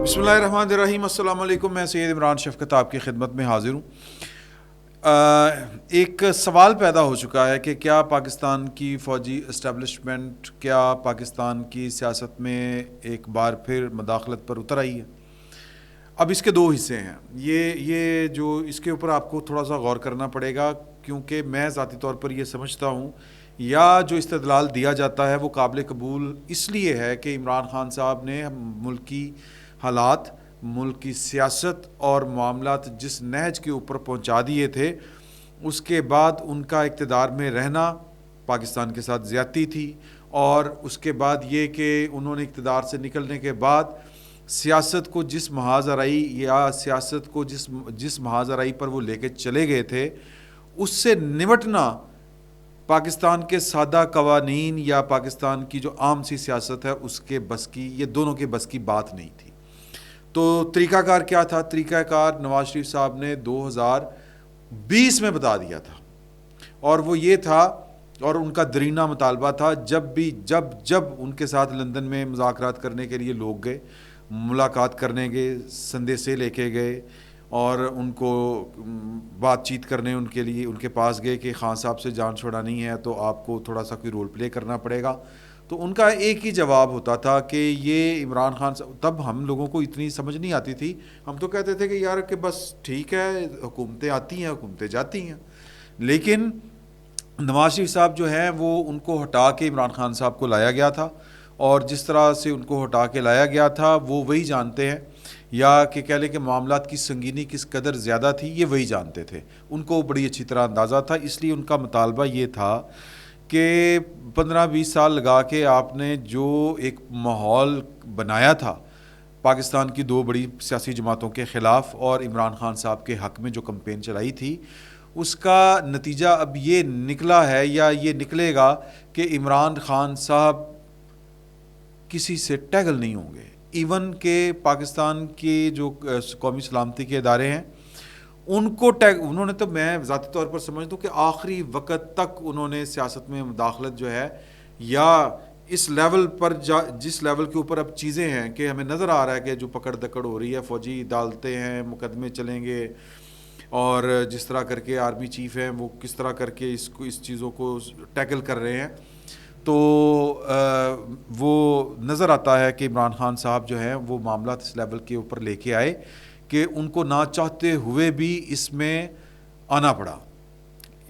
بسم اللہ الرحمن الرحیم. السلام علیکم. میں سید عمران شفقت آپ کی خدمت میں حاضر ہوں. ایک سوال پیدا ہو چکا ہے کہ کیا پاکستان کی فوجی اسٹیبلشمنٹ کیا پاکستان کی سیاست میں ایک بار پھر مداخلت پر اتر آئی ہے. اب اس کے دو حصے ہیں. یہ جو اس کے اوپر آپ کو تھوڑا سا غور کرنا پڑے گا، کیونکہ میں ذاتی طور پر یہ سمجھتا ہوں یا جو استدلال دیا جاتا ہے وہ قابل قبول اس لیے ہے کہ عمران خان صاحب نے ملکی حالات، ملک کی سیاست اور معاملات جس نہج کے اوپر پہنچا دیے تھے، اس کے بعد ان کا اقتدار میں رہنا پاکستان کے ساتھ زیادتی تھی، اور اس کے بعد یہ کہ انہوں نے اقتدار سے نکلنے کے بعد سیاست کو جس محاذ آرائی یا سیاست کو جس محاذ آرائی پر وہ لے کے چلے گئے تھے، اس سے نمٹنا پاکستان کے سادہ قوانین یا پاکستان کی جو عام سی سیاست ہے اس کے بس کی، یہ دونوں کے بس کی بات نہیں تھی. تو طریقہ کار کیا تھا؟ طریقہ کار نواز شریف صاحب نے 2020 میں بتا دیا تھا، اور وہ یہ تھا، اور ان کا درینہ مطالبہ تھا، جب ان کے ساتھ لندن میں مذاکرات کرنے کے لیے لوگ گئے، ملاقات کرنے گئے، سندیسے لے کے گئے اور ان کو بات چیت کرنے ان کے لیے ان کے پاس گئے کہ خان صاحب سے جان چھڑانی ہے تو آپ کو تھوڑا سا کوئی رول پلے کرنا پڑے گا. تو ان کا ایک ہی جواب ہوتا تھا کہ یہ عمران خان صاحب، تب ہم لوگوں کو اتنی سمجھ نہیں آتی تھی، ہم تو کہتے تھے کہ یار کہ بس ٹھیک ہے، حکومتیں آتی ہیں، حکومتیں جاتی ہیں. لیکن نواز شریف صاحب جو ہیں وہ ان کو ہٹا کے عمران خان صاحب کو لایا گیا تھا، اور جس طرح سے ان کو ہٹا کے لایا گیا تھا وہ وہی جانتے ہیں، یا کہ کہہ لیں کہ معاملات کی سنگینی کس قدر زیادہ تھی یہ وہی جانتے تھے. ان کو بڑی اچھی طرح اندازہ تھا، اس لیے ان کا مطالبہ یہ تھا کہ 15-20 سال لگا کے آپ نے جو ایک ماحول بنایا تھا پاکستان کی دو بڑی سیاسی جماعتوں کے خلاف اور عمران خان صاحب کے حق میں جو کمپین چلائی تھی، اس کا نتیجہ اب یہ نکلا ہے یا یہ نکلے گا کہ عمران خان صاحب کسی سے ٹیگل نہیں ہوں گے. ایون کہ پاکستان کے جو قومی سلامتی کے ادارے ہیں انہوں نے تو، میں ذاتی طور پر سمجھتا ہوں کہ آخری وقت تک انہوں نے سیاست میں مداخلت جو ہے، یا اس لیول پر جس لیول کے اوپر اب چیزیں ہیں کہ ہمیں نظر آ رہا ہے کہ جو پکڑ دکڑ ہو رہی ہے، فوجی عدالتیں ہیں، مقدمے چلیں گے، اور جس طرح کر کے آرمی چیف ہیں وہ کس طرح کر کے اس چیزوں کو ٹیکل کر رہے ہیں، تو وہ نظر آتا ہے کہ عمران خان صاحب جو ہیں وہ معاملات اس لیول کے اوپر لے کے آئے کہ ان کو نہ چاہتے ہوئے بھی اس میں آنا پڑا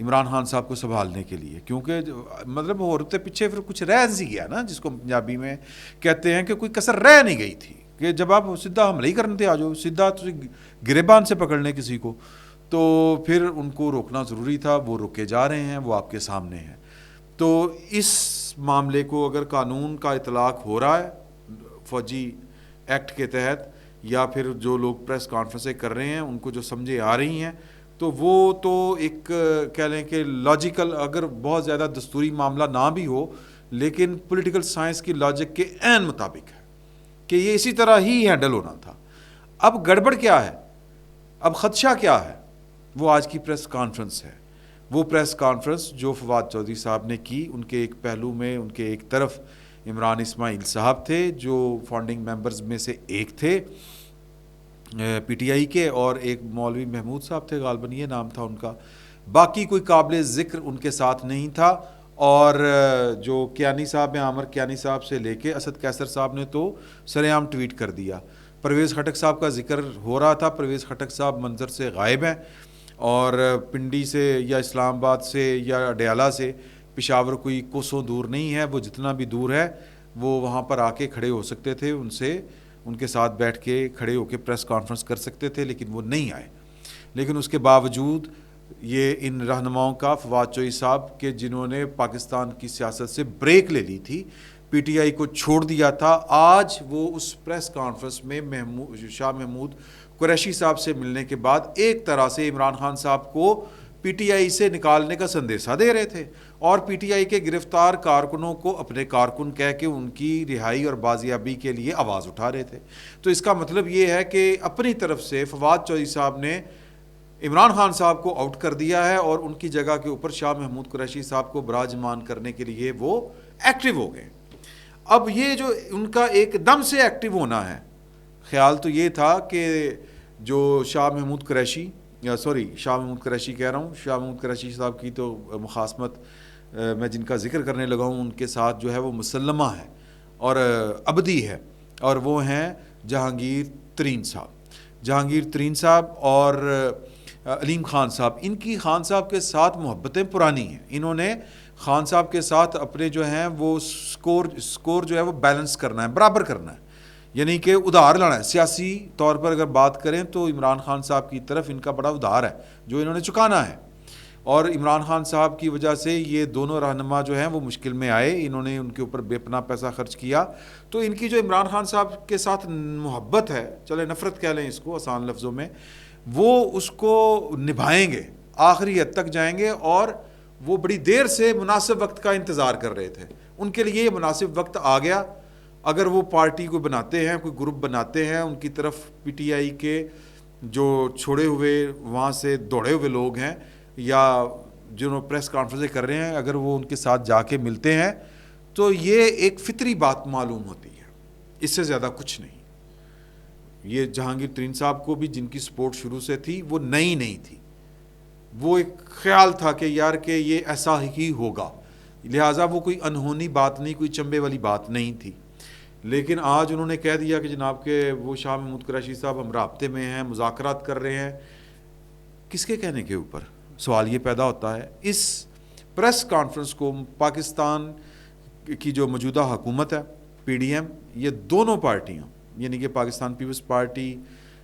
عمران خان صاحب کو سنبھالنے کے لیے، کیونکہ مطلب ہوتے پیچھے پھر کچھ رہ نہیں گیا نا، جس کو پنجابی میں کہتے ہیں کہ کوئی کسر رہ نہیں گئی تھی، کہ جب آپ سیدھا حملہ ہی کرنے تھے، آ جاؤ سیدھا گریبان سے پکڑ لیں کسی کو، تو پھر ان کو روکنا ضروری تھا. وہ روکے جا رہے ہیں، وہ آپ کے سامنے ہیں. تو اس معاملے کو اگر قانون کا اطلاق ہو رہا ہے فوجی ایکٹ کے تحت، یا پھر جو لوگ پریس کانفرنسیں کر رہے ہیں ان کو جو سمجھے آ رہی ہیں، تو وہ تو ایک کہہ لیں کہ لاجیکل، اگر بہت زیادہ دستوری معاملہ نہ بھی ہو لیکن پولیٹیکل سائنس کی لاجک کے عین مطابق ہے کہ یہ اسی طرح ہی ہینڈل ہونا تھا. اب گڑبڑ کیا ہے، اب خدشہ کیا ہے؟ وہ آج کی پریس کانفرنس ہے. وہ پریس کانفرنس جو فواد چودھری صاحب نے کی، ان کے ایک پہلو میں ان کے ایک طرف عمران اسماعیل صاحب تھے جو فاؤنڈنگ ممبرز میں سے ایک تھے پی ٹی آئی کے، اور ایک مولوی محمود صاحب تھے غالباً یہ نام تھا ان کا، باقی کوئی قابل ذکر ان کے ساتھ نہیں تھا. اور جو کیانی صاحب ہیں، عامر کیانی صاحب سے لے کے اسد کیسر صاحب نے تو سر عام ٹویٹ کر دیا. پرویز خٹک صاحب کا ذکر ہو رہا تھا، پرویز خٹک صاحب منظر سے غائب ہیں، اور پنڈی سے یا اسلام آباد سے یا اڈیالہ سے پشاور کوئی کوسوں دور نہیں ہے. وہ جتنا بھی دور ہے وہ وہاں پر آ کے کھڑے ہو سکتے تھے، ان کے ساتھ بیٹھ کے کھڑے ہو کے پریس کانفرنس کر سکتے تھے، لیکن وہ نہیں آئے. لیکن اس کے باوجود یہ ان رہنماؤں کا، فواد چودھری صاحب کے جنہوں نے پاکستان کی سیاست سے بریک لے لی تھی، پی ٹی آئی کو چھوڑ دیا تھا، آج وہ اس پریس کانفرنس میں شاہ محمود قریشی صاحب سے ملنے کے بعد ایک طرح سے عمران خان صاحب کو پی ٹی آئی سے نکالنے کا سندیسہ دے رہے تھے، اور پی ٹی آئی کے گرفتار کارکنوں کو اپنے کارکن کہہ کے ان کی رہائی اور بازیابی کے لیے آواز اٹھا رہے تھے. تو اس کا مطلب یہ ہے کہ اپنی طرف سے فواد چودھری صاحب نے عمران خان صاحب کو آؤٹ کر دیا ہے، اور ان کی جگہ کے اوپر شاہ محمود قریشی صاحب کو براجمان کرنے کے لیے وہ ایکٹیو ہو گئے. اب یہ جو ان کا ایک دم سے ایکٹیو ہونا ہے، خیال تو یہ تھا کہ جو شاہ محمود قریشی شاہ محمود قریشی کہہ رہا ہوں، شاہ محمود قریشی صاحب کی تو مخاصمت میں جن کا ذکر کرنے لگا ہوں ان کے ساتھ جو ہے وہ مسلمہ ہے اور ابدی ہے، اور وہ ہیں جہانگیر ترین صاحب اور علیم خان صاحب. ان کی خان صاحب کے ساتھ محبتیں پرانی ہیں. انہوں نے خان صاحب کے ساتھ اپنے جو ہیں وہ سکور جو ہے وہ بیلنس کرنا ہے، برابر کرنا ہے، یعنی کہ ادھار لانا ہے. سیاسی طور پر اگر بات کریں تو عمران خان صاحب کی طرف ان کا بڑا ادھار ہے جو انہوں نے چکانا ہے، اور عمران خان صاحب کی وجہ سے یہ دونوں رہنما جو ہیں وہ مشکل میں آئے. انہوں نے ان کے اوپر بے پناہ پیسہ خرچ کیا. تو ان کی جو عمران خان صاحب کے ساتھ محبت ہے، چلے نفرت کہہ لیں اس کو آسان لفظوں میں، وہ اس کو نبھائیں گے، آخری حد تک جائیں گے. اور وہ بڑی دیر سے مناسب وقت کا انتظار کر رہے تھے، ان کے لیے یہ مناسب وقت آ گیا. اگر وہ پارٹی کو بناتے ہیں، کوئی گروپ بناتے ہیں، ان کی طرف پی ٹی آئی کے جو چھوڑے ہوئے وہاں سے دوڑے ہوئے لوگ ہیں یا جنہوں پریس کانفرنسیں کر رہے ہیں، اگر وہ ان کے ساتھ جا کے ملتے ہیں تو یہ ایک فطری بات معلوم ہوتی ہے، اس سے زیادہ کچھ نہیں. یہ جہانگیر ترین صاحب کو بھی جن کی سپورٹ شروع سے تھی وہ نئی نہیں تھی، وہ ایک خیال تھا کہ یار کہ یہ ایسا ہی ہوگا، لہٰذا وہ کوئی انہونی بات نہیں، کوئی چمبے والی بات نہیں تھی. لیکن آج انہوں نے کہہ دیا کہ جناب کہ وہ شاہ محمود قریشی صاحب ہم رابطے میں ہیں، مذاکرات کر رہے ہیں. کس کے کہنے کے اوپر؟ سوال یہ پیدا ہوتا ہے. اس پریس کانفرنس کو پاکستان کی جو موجودہ حکومت ہے پی ڈی ایم، یہ دونوں پارٹیاں یعنی کہ پاکستان پیپلز پارٹی،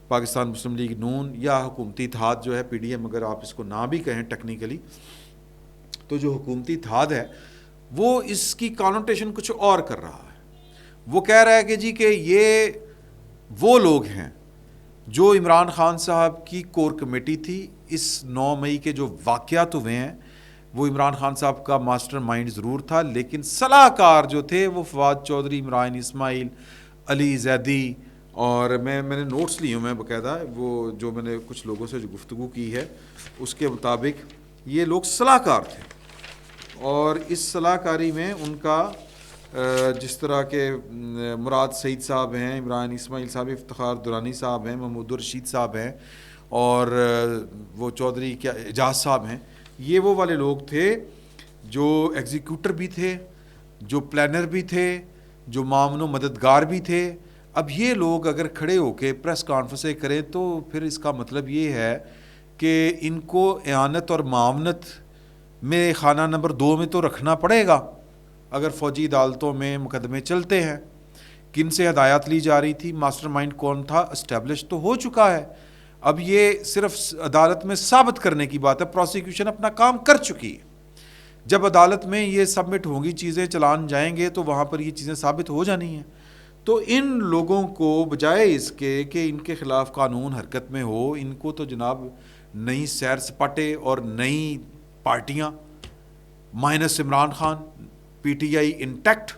پاکستان مسلم لیگ نون یا حکومتی اتحاد جو ہے پی ڈی ایم اگر آپ اس کو نہ بھی کہیں ٹیکنیکلی، تو جو حکومتی اتحاد ہے وہ اس کی کانوٹیشن کچھ اور کر رہا ہے. وہ کہہ رہا ہے کہ جی کہ یہ وہ لوگ ہیں جو عمران خان صاحب کی کور کمیٹی تھی. اس 9 مئی کے جو واقعات ہوئے ہیں وہ عمران خان صاحب کا ماسٹر مائنڈ ضرور تھا، لیکن صلاح کار جو تھے وہ فواد چودھری، عمران اسماعیل، علی زیدی، اور میں نے نوٹس لی ہوں میں باقاعدہ، وہ جو میں نے کچھ لوگوں سے جو گفتگو کی ہے اس کے مطابق یہ لوگ صلاح کار تھے. اور اس صلاح کاری میں ان کا جس طرح کے مراد سعید صاحب ہیں، عمران اسماعیل صاحب، افتخار درانی صاحب ہیں، محمود الرشید صاحب ہیں، اور وہ چودھری کیا اعجاز صاحب ہیں، یہ وہ والے لوگ تھے جو ایگزیکیوٹر بھی تھے، جو پلانر بھی تھے، جو معاون و مددگار بھی تھے. اب یہ لوگ اگر کھڑے ہو کے پریس کانفرنسیں کریں تو پھر اس کا مطلب یہ ہے کہ ان کو اعانت اور معاونت میں خانہ نمبر 2 میں تو رکھنا پڑے گا. اگر فوجی عدالتوں میں مقدمے چلتے ہیں، کن سے ہدایات لی جا رہی تھی، ماسٹر مائنڈ کون تھا، اسٹیبلش تو ہو چکا ہے. اب یہ صرف عدالت میں ثابت کرنے کی بات ہے. پروسیکیوشن اپنا کام کر چکی ہے. جب عدالت میں یہ سبمٹ ہوں گی چیزیں، چلان جائیں گے تو وہاں پر یہ چیزیں ثابت ہو جانی ہیں. تو ان لوگوں کو بجائے اس کے کہ ان کے خلاف قانون حرکت میں ہو، ان کو تو جناب نئی سیر سپاٹے اور نئی پارٹیاں minus Imran Khan, P T I intact.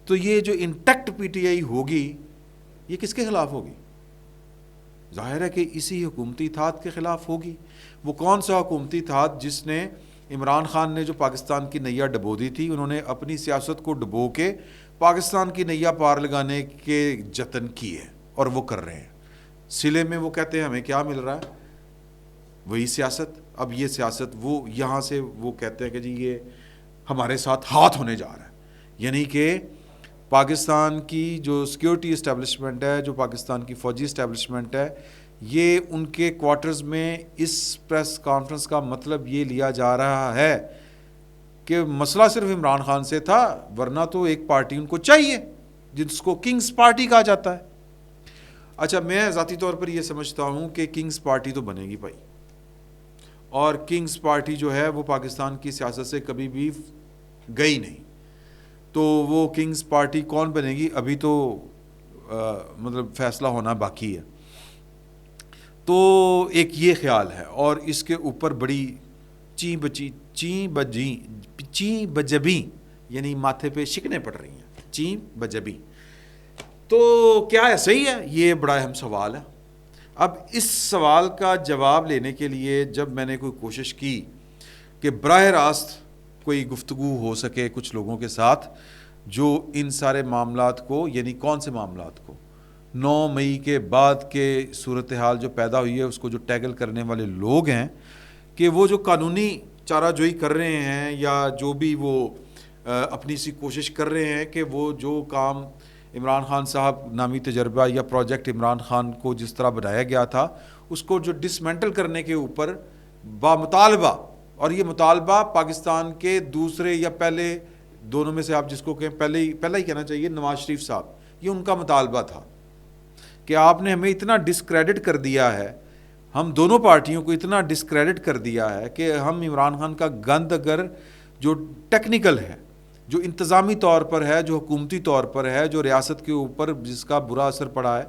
تو یہ جو انٹیکٹ پی ٹی آئی ہوگی یہ کس کے خلاف ہوگی؟ ظاہر ہے کہ اسی حکومتی اتحاد کے خلاف ہوگی. وہ کون سا حکومتی اتحاد جس نے عمران خان نے جو پاکستان کی نیا ڈبو دی تھی، انہوں نے اپنی سیاست کو ڈبو کے پاکستان کی نیا پار لگانے کے جتن کیے اور وہ کر رہے ہیں. سلے میں وہ کہتے ہیں ہمیں کیا مل رہا ہے، وہی سیاست. اب یہ سیاست وہ یہاں سے وہ کہتے ہیں کہ جی یہ ہمارے ساتھ ہاتھ ہونے جا رہا ہے. یعنی کہ پاکستان کی جو سیکیورٹی اسٹیبلشمنٹ ہے، جو پاکستان کی فوجی اسٹیبلشمنٹ ہے، یہ ان کے کوارٹرز میں اس پریس کانفرنس کا مطلب یہ لیا جا رہا ہے کہ مسئلہ صرف عمران خان سے تھا، ورنہ تو ایک پارٹی ان کو چاہیے جس کو کنگز پارٹی کہا جاتا ہے. اچھا، میں ذاتی طور پر یہ سمجھتا ہوں کہ کنگز پارٹی تو بنے گی بھائی، اور کنگز پارٹی جو ہے وہ پاکستان کی سیاست سے کبھی بھی گئی نہیں. تو وہ کنگز پارٹی کون بنے گی ابھی تو مطلب فیصلہ ہونا باقی ہے. تو ایک یہ خیال ہے، اور اس کے اوپر بڑی چیں بجبیں یعنی ماتھے پہ شکنیں پڑ رہی ہیں، چیں بجبیں. تو کیا ایسا ہی ہے؟ یہ بڑا اہم سوال ہے. اب اس سوال کا جواب لینے کے لیے جب میں نے کوئی کوشش کی کہ براہ راست کوئی گفتگو ہو سکے کچھ لوگوں کے ساتھ جو ان سارے معاملات کو، یعنی کون سے معاملات کو، 9 مئی کے بعد کے صورتحال جو پیدا ہوئی ہے اس کو جو ٹیکل کرنے والے لوگ ہیں کہ وہ جو قانونی چارہ جوئی کر رہے ہیں یا جو بھی وہ اپنی سی کوشش کر رہے ہیں کہ وہ جو کام عمران خان صاحب نامی تجربہ یا پروجیکٹ عمران خان کو جس طرح بنایا گیا تھا اس کو جو ڈسمینٹل کرنے کے اوپر بامطالبہ، اور یہ مطالبہ پاکستان کے دوسرے یا پہلے دونوں میں سے آپ جس کو کہیں پہلا ہی کہنا چاہیے نواز شریف صاحب، یہ ان کا مطالبہ تھا کہ آپ نے ہمیں اتنا ڈسکریڈٹ کر دیا ہے، ہم دونوں پارٹیوں کو اتنا ڈسکریڈٹ کر دیا ہے کہ ہم عمران خان کا گند اگر جو ٹیکنیکل ہے، جو انتظامی طور پر ہے، جو حکومتی طور پر ہے، جو ریاست کے اوپر جس کا برا اثر پڑا ہے،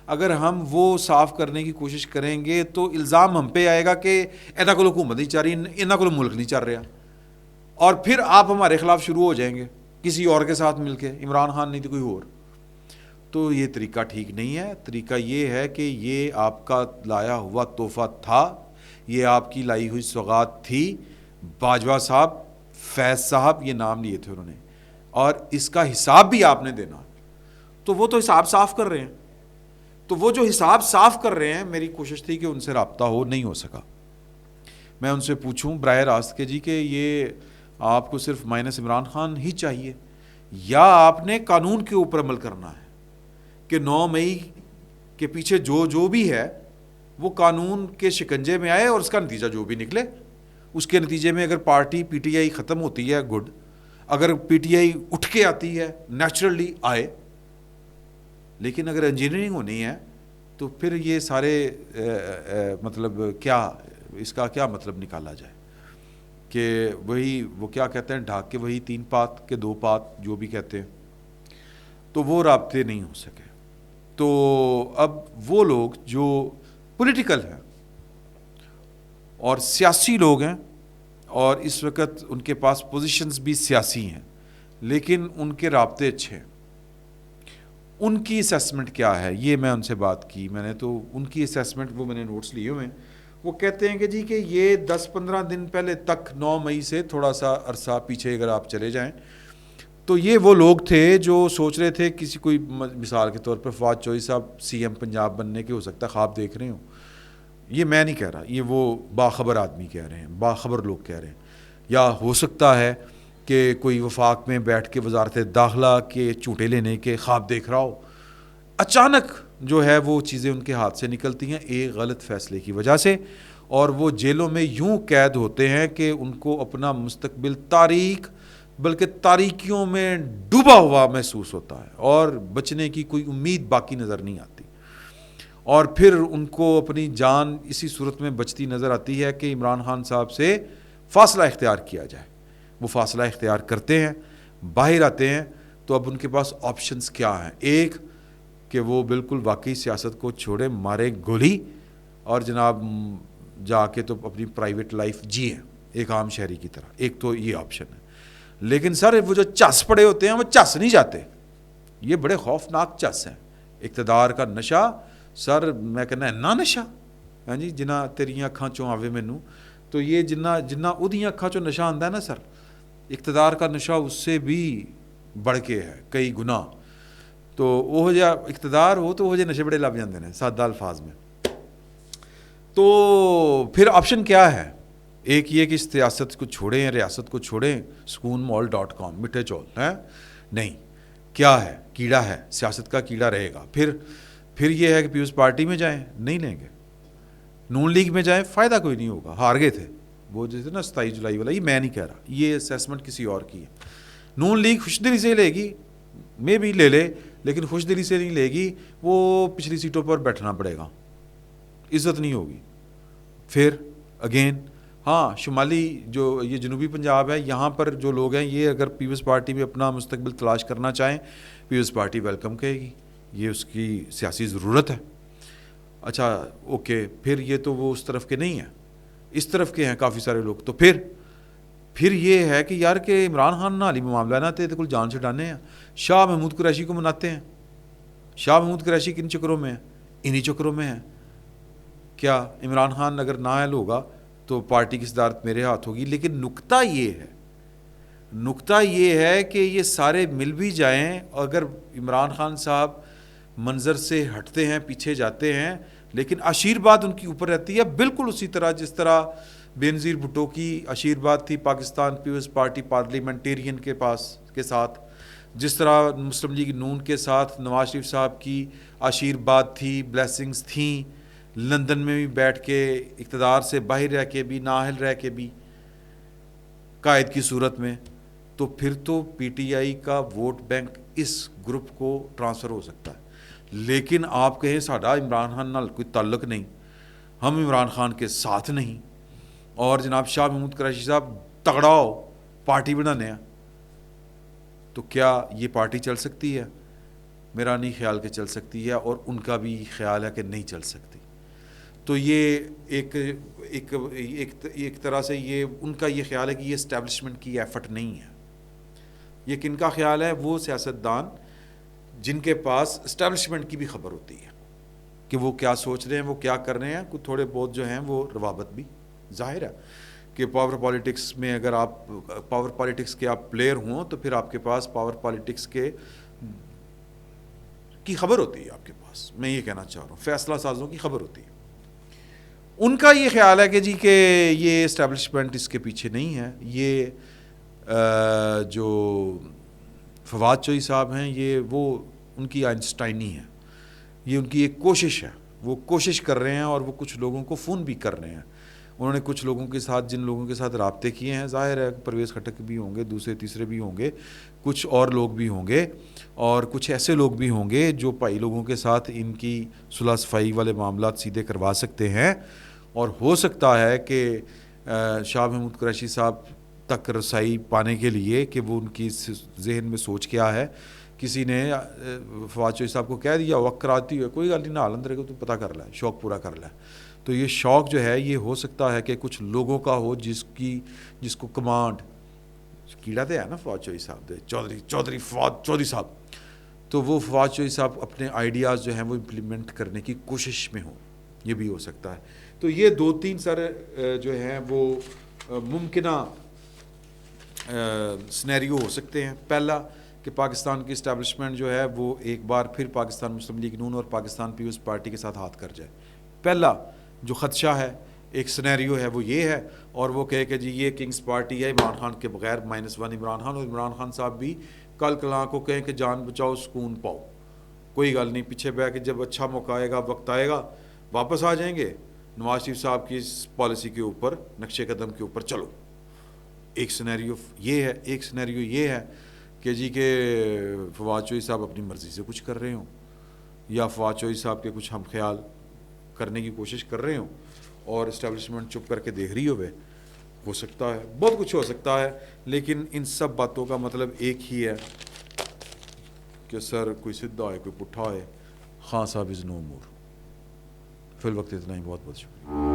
اگر ہم وہ صاف کرنے کی کوشش کریں گے تو الزام ہم پہ آئے گا کہ انہاں کو حکومت نہیں چل رہی، انہاں کو ملک نہیں چل رہا، اور پھر آپ ہمارے خلاف شروع ہو جائیں گے کسی اور کے ساتھ مل کے، عمران خان نہیں تو کوئی اور۔ تو یہ طریقہ ٹھیک نہیں ہے۔ طریقہ یہ ہے کہ یہ آپ کا لایا ہوا تحفہ تھا، یہ آپ کی لائی ہوئی سوغات تھی، باجوہ صاحب، فیض صاحب یہ نام لیے تھے انہوں نے، اور اس کا حساب بھی آپ نے دینا۔ تو وہ تو حساب صاف کر رہے ہیں، تو وہ جو حساب صاف کر رہے ہیں، میری کوشش تھی کہ ان سے رابطہ نہیں ہو سکا۔ میں ان سے پوچھوں براہ راست کہ جی کہ یہ آپ کو صرف مائنس عمران خان ہی چاہیے یا آپ نے قانون کے اوپر عمل کرنا ہے کہ 9 مئی کے پیچھے جو بھی ہے وہ قانون کے شکنجے میں آئے، اور اس کا نتیجہ جو بھی نکلے، اس کے نتیجے میں اگر پارٹی پی ٹی آئی ختم ہوتی ہے گڈ، اگر پی ٹی آئی اٹھ کے آتی ہے نیچرلی آئے، لیکن اگر انجینئرنگ ہونی ہے تو پھر یہ سارے مطلب کیا، اس کا کیا مطلب نکالا جائے کہ وہی وہ کیا کہتے ہیں ڈھاک کے وہی 3 پات کے 2 پات جو بھی کہتے ہیں، تو وہ رابطے نہیں ہو سکے۔ تو اب وہ لوگ جو پولیٹیکل ہیں اور سیاسی لوگ ہیں، اور اس وقت ان کے پاس پوزیشنز بھی سیاسی ہیں لیکن ان کے رابطے اچھے ہیں، ان کی اسیسمنٹ کیا ہے، یہ میں ان سے بات کی میں نے، تو ان کی اسیسمنٹ وہ میں نے نوٹس لیے ہوئے ہیں۔ وہ کہتے ہیں کہ جی کہ یہ 10-15 دن پہلے تک، 9 مئی سے تھوڑا سا عرصہ پیچھے اگر آپ چلے جائیں، تو یہ وہ لوگ تھے جو سوچ رہے تھے کسی کوئی مثال کے طور پر فواد چوہدری صاحب سی ایم پنجاب بننے کے ہو سکتا ہے خواب دیکھ رہے ہوں، یہ میں نہیں کہہ رہا، یہ وہ باخبر آدمی کہہ رہے ہیں، باخبر لوگ کہہ رہے ہیں، یا ہو سکتا ہے کہ کوئی وفاق میں بیٹھ کے وزارت داخلہ کے چوٹے لینے کے خواب دیکھ رہا ہو، اچانک جو ہے وہ چیزیں ان کے ہاتھ سے نکلتی ہیں ایک غلط فیصلے کی وجہ سے، اور وہ جیلوں میں یوں قید ہوتے ہیں کہ ان کو اپنا مستقبل تاریک بلکہ تاریکیوں میں ڈوبا ہوا محسوس ہوتا ہے اور بچنے کی کوئی امید باقی نظر نہیں آتی، اور پھر ان کو اپنی جان اسی صورت میں بچتی نظر آتی ہے کہ عمران خان صاحب سے فاصلہ اختیار کیا جائے۔ وہ فاصلہ اختیار کرتے ہیں، باہر آتے ہیں، تو اب ان کے پاس آپشنز کیا ہیں؟ ایک کہ وہ بالکل واقعی سیاست کو چھوڑے، مارے گولی، اور جناب جا کے تو اپنی پرائیویٹ لائف جیے ایک عام شہری کی طرح، ایک تو یہ آپشن ہے۔ لیکن سر وہ جو چس پڑے ہوتے ہیں وہ چس نہیں جاتے، یہ بڑے خوفناک چس ہیں۔ اقتدار کا نشہ سر میں کہنا ہے نا نشہ، ہاں جی، جنہ تیریاں اکھاں چوں آوے مینوں، تو یہ جنہ اودیاں اکھاں چوں نشہ آندا ہے نا سر، اقتدار کا نشہ اس سے بھی بڑھ کے ہے کئی گنا۔ تو وہ جا اقتدار ہو تو وہ جے نشے بڑے لب جاندے ہیں سادہ الفاظ میں۔ تو پھر آپشن کیا ہے؟ ایک یہ کہ اس سیاست کو چھوڑیں، ریاست کو چھوڑیں، sukunmall.com مٹھے چول ہیں، نہیں، کیا ہے؟ کیڑا ہے، سیاست کا کیڑا رہے گا۔ پھر یہ ہے کہ پیپلز پارٹی میں جائیں، نہیں لیں گے، نون لیگ میں جائیں، فائدہ کوئی نہیں ہوگا، ہار گئے تھے وہ جیسے نا 27 جولائی والا، یہ میں نہیں کہہ رہا، یہ اسیسمنٹ کسی اور کی ہے۔ نون لیگ خوش دلی سے لے گی، میں بھی لے لے، لیکن خوش دلی سے نہیں لے گی، وہ پچھلی سیٹوں پر بیٹھنا پڑے گا، عزت نہیں ہوگی۔ پھر اگین ہاں، شمالی جو یہ جنوبی پنجاب ہے، یہاں پر جو لوگ ہیں، یہ اگر پیپلز پارٹی میں اپنا مستقبل تلاش کرنا چاہیں، پیپلز پارٹی ویلکم کہے گی، یہ اس کی سیاسی ضرورت ہے۔ اچھا اوکے، پھر یہ تو وہ اس طرف کے نہیں ہیں، اس طرف کے ہیں کافی سارے لوگ۔ تو پھر یہ ہے کہ یار کہ عمران خان نہ علی معاملہ نہ تھے تو کل جان چھڑانے ہیں، شاہ محمود قریشی کو مناتے ہیں۔ شاہ محمود قریشی کن چکروں میں ہیں؟ انہی چکروں میں ہیں۔ کیا عمران خان اگر نااہل ہوگا تو پارٹی کی صدارت میرے ہاتھ ہوگی؟ لیکن نکتہ یہ ہے کہ یہ سارے مل بھی جائیں، اگر عمران خان صاحب منظر سے ہٹتے ہیں, پیچھے جاتے ہیں, لیکن آشیرواد ان کی اوپر رہتی ہے, بالکل اسی طرح جس طرح بینظیر بھٹو کی آشیرواد تھی پاکستان پیپلز پارٹی پارلیمنٹیرین کے ساتھ, جس طرح مسلم لیگ نون کے ساتھ نواز شریف صاحب کی آشیرواد تھی, بلیسنگز تھیں, لندن میں بھی بیٹھ کے اقتدار سے باہر رہ کے بھی, نااہل رہ کے بھی, قائد کی صورت میں, تو پھر تو پی ٹی آئی کا ووٹ بینک اس گروپ کو ٹرانسفر ہو سکتا ہے. لیکن آپ کہیں ساڈا عمران خان نال کوئی تعلق نہیں, ہم عمران خان کے ساتھ نہیں, اور جناب شاہ محمود قریشی صاحب تگڑا ہو پارٹی بنانے ہیں, تو کیا یہ پارٹی چل سکتی ہے؟ میرا نہیں خیال کہ چل سکتی ہے, اور ان کا بھی خیال ہے کہ نہیں چل سکتی. تو یہ ایک طرح سے یہ ان کا یہ خیال ہے کہ یہ اسٹیبلشمنٹ کی ایفرٹ نہیں ہے. یہ کن کا خیال ہے؟ وہ سیاستدان جن کے پاس اسٹیبلشمنٹ کی بھی خبر ہوتی ہے کہ وہ کیا سوچ رہے ہیں, وہ کیا کر رہے ہیں. کچھ تھوڑے بہت جو ہیں وہ روابط بھی ظاہر ہے کہ پاور پالیٹکس میں اگر آپ پاور پالیٹکس کے آپ پلیئر ہوں تو پھر آپ کے پاس پاور پالیٹکس کی خبر ہوتی ہے آپ کے پاس. میں یہ کہنا چاہ رہا ہوں, فیصلہ سازوں کی خبر ہوتی ہے. ان کا یہ خیال ہے کہ جی کہ یہ اسٹیبلشمنٹ اس کے پیچھے نہیں ہے, یہ جو فواد چوہی صاحب ہیں یہ وہ ان کی آئنسٹائنی ہے, یہ ان کی ایک کوشش ہے, وہ کوشش کر رہے ہیں اور وہ کچھ لوگوں کو فون بھی کر رہے ہیں. انہوں نے کچھ لوگوں کے ساتھ جن لوگوں کے ساتھ رابطے کیے ہیں, ظاہر ہے پرویز خٹک بھی ہوں گے, دوسرے تیسرے بھی ہوں گے, کچھ اور لوگ بھی ہوں گے, اور کچھ ایسے لوگ بھی ہوں گے جو پائی لوگوں کے ساتھ ان کی صلح صفائی والے معاملات سیدھے کروا سکتے ہیں. اور ہو سکتا ہے کہ شاہ محمود قریشی صاحب تک رسائی پانے کے لیے کہ وہ ان کی ذہن میں سوچ کیا ہے, کسی نے فواد چوہی صاحب کو کہہ دیا وقت کراتی ہوئے کوئی گل نہیں نہ اندر کو تو پتہ کر لے, شوق پورا کر لے. تو یہ شوق جو ہے یہ ہو سکتا ہے کہ کچھ لوگوں کا ہو جس کو کمانڈ کیڑا تو ہے نا فواد چوہی صاحب دے, چودھری فواد چودھری صاحب, تو وہ فواد چوہی صاحب اپنے آئیڈیاز جو ہیں وہ امپلیمنٹ کرنے کی کوشش میں ہوں, یہ بھی ہو سکتا ہے. تو یہ 2-3 سر جو ہیں وہ ممکنہ سنیریو ہو سکتے ہیں. پہلا کہ پاکستان کی اسٹیبلشمنٹ جو ہے وہ ایک بار پھر پاکستان مسلم لیگ نون اور پاکستان پیپلز پارٹی کے ساتھ ہاتھ کر جائے. پہلا جو خدشہ ہے, ایک سنیریو ہے, وہ یہ ہے, اور وہ کہے کہ جی یہ کنگز پارٹی ہے عمران خان کے بغیر -1 عمران خان, اور عمران خان صاحب بھی کل کلاں کو کہیں کہ جان بچاؤ سکون پاؤ, کوئی گل نہیں, پیچھے بیٹھ کے جب اچھا موقع آئے گا, وقت آئے گا, واپس آ جائیں گے نواز شریف صاحب کی اس پالیسی کے اوپر, نقشے قدم کے اوپر چلو. ایک سنیریو یہ ہے. ایک سنیریو یہ ہے کہ جی کہ فواد چوہی صاحب اپنی مرضی سے کچھ کر رہے ہوں, یا فواد چوہی صاحب کے کچھ ہم خیال کرنے کی کوشش کر رہے ہوں اور اسٹیبلشمنٹ چپ کر کے دیکھ رہی ہو سکتا ہے, بہت کچھ ہو سکتا ہے. لیکن ان سب باتوں کا مطلب ایک ہی ہے کہ سر کوئی سدھا ہے کوئی پٹھا ہے, خان صاحب از نو مور. فی الوقت اتنا ہی, بہت بہت شکریہ.